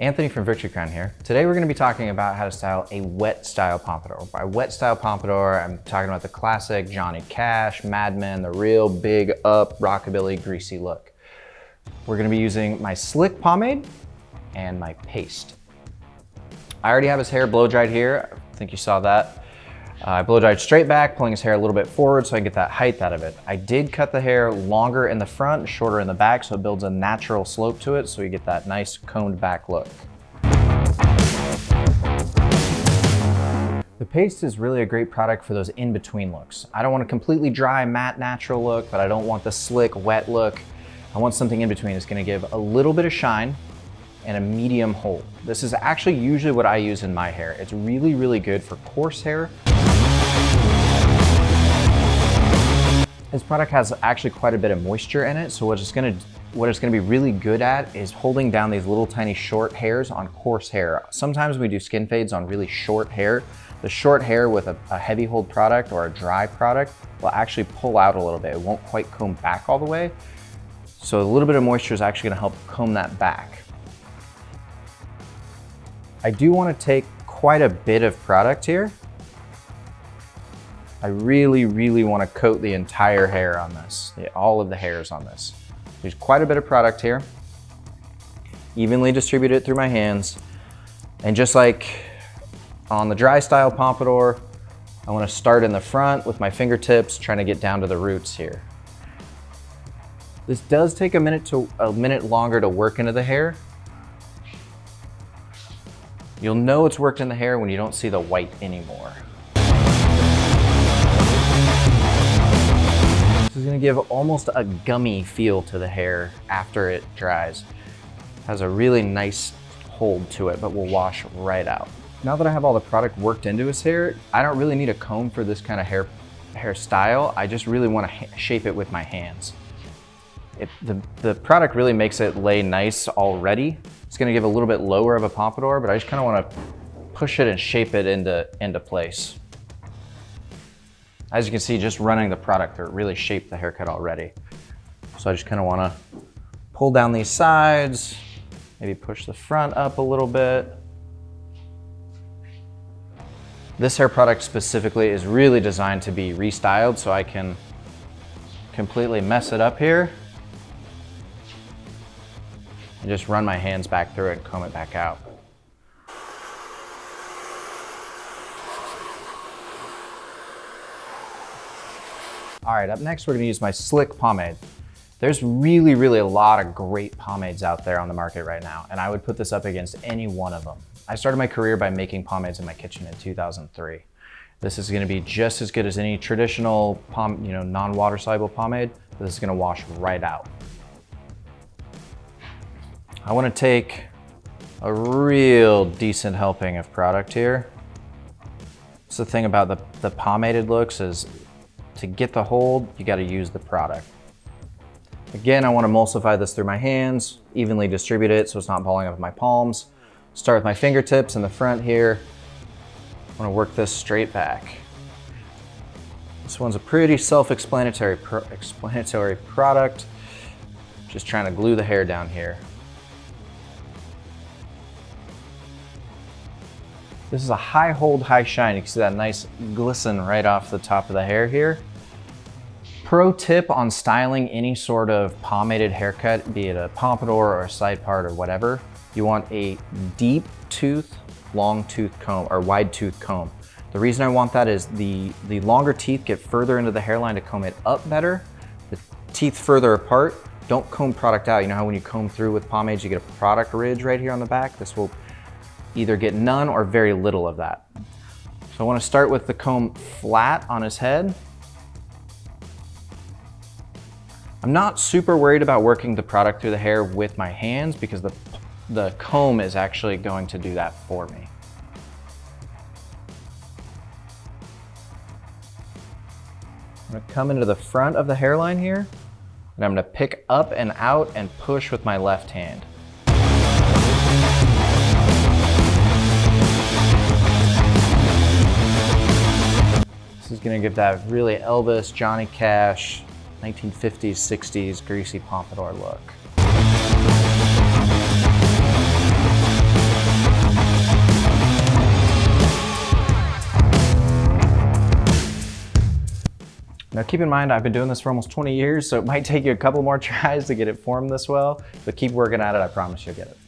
Anthony from Victory Crown here. Today we're going to be talking about how to style a wet style pompadour. By wet style pompadour, I'm talking about the classic Johnny Cash, Mad Men, the real big up rockabilly greasy look. We're going to be using my slick pomade and my paste. I already have his hair blow dried here. I think you saw that. I blow dried straight back, pulling his hair a little bit forward so I can get that height out of it. I did cut the hair longer in the front, shorter in the back, so it builds a natural slope to it, so you get that nice combed back look. The paste is really a great product for those in-between looks. I don't want a completely dry, matte, natural look, but I don't want the slick, wet look. I want something in between. It's gonna give a little bit of shine and a medium hold. This is actually usually what I use in my hair. It's really, really good for coarse hair. This product has actually quite a bit of moisture in it, so what it's gonna be really good at is holding down these little tiny short hairs on coarse hair. Sometimes we do skin fades on really short hair. The short hair with a heavy hold product or a dry product will actually pull out a little bit. It won't quite comb back all the way. So a little bit of moisture is actually gonna help comb that back. I do wanna take quite a bit of product here. I really, really want to coat the entire hair on this, all of the hairs on this. There's quite a bit of product here. Evenly distribute it through my hands. And just like on the dry style pompadour, I want to start in the front with my fingertips, trying to get down to the roots here. This does take a minute longer to work into the hair. You'll know it's worked in the hair when you don't see the white anymore. This is gonna give almost a gummy feel to the hair after it dries. It has a really nice hold to it, but will wash right out. Now that I have all the product worked into his hair, I don't really need a comb for this kind of hairstyle. I just really wanna shape it with my hands. The product really makes it lay nice already. It's gonna give a little bit lower of a pompadour, but I just kinda wanna push it and shape it into place. As you can see, just running the product through it really shaped the haircut already. So I just kind of want to pull down these sides, maybe push the front up a little bit. This hair product specifically is really designed to be restyled, so I can completely mess it up here and just run my hands back through it and comb it back out. All right, up next, we're gonna use my slick pomade. There's really, really a lot of great pomades out there on the market right now, and I would put this up against any one of them. I started my career by making pomades in my kitchen in 2003. This is gonna be just as good as any traditional non-water soluble pomade, but this is gonna wash right out. I wanna take a real decent helping of product here. That's the thing about the pomaded looks is, to get the hold, you gotta use the product. Again, I wanna emulsify this through my hands, evenly distribute it so it's not balling up in my palms. Start with my fingertips in the front here. I wanna work this straight back. This one's a pretty self-explanatory product. Just trying to glue the hair down here. This is a high hold, high shine. You can see that nice glisten right off the top of the hair here. Pro tip on styling any sort of pomaded haircut, be it a pompadour or a side part or whatever, you want a deep tooth, long tooth comb or wide tooth comb. The reason I want that is the longer teeth get further into the hairline to comb it up better. The teeth further apart, don't comb product out. You know how when you comb through with pomades, you get a product ridge right here on the back? This will either get none or very little of that. So I want to start with the comb flat on his head. I'm not super worried about working the product through the hair with my hands because the comb is actually going to do that for me. I'm going to come into the front of the hairline here, and I'm going to pick up and out and push with my left hand. This is going to give that really Elvis, Johnny Cash, 1950s, 60s greasy pompadour look. Now keep in mind, I've been doing this for almost 20 years, so it might take you a couple more tries to get it formed this well, but keep working at it, I promise you'll get it.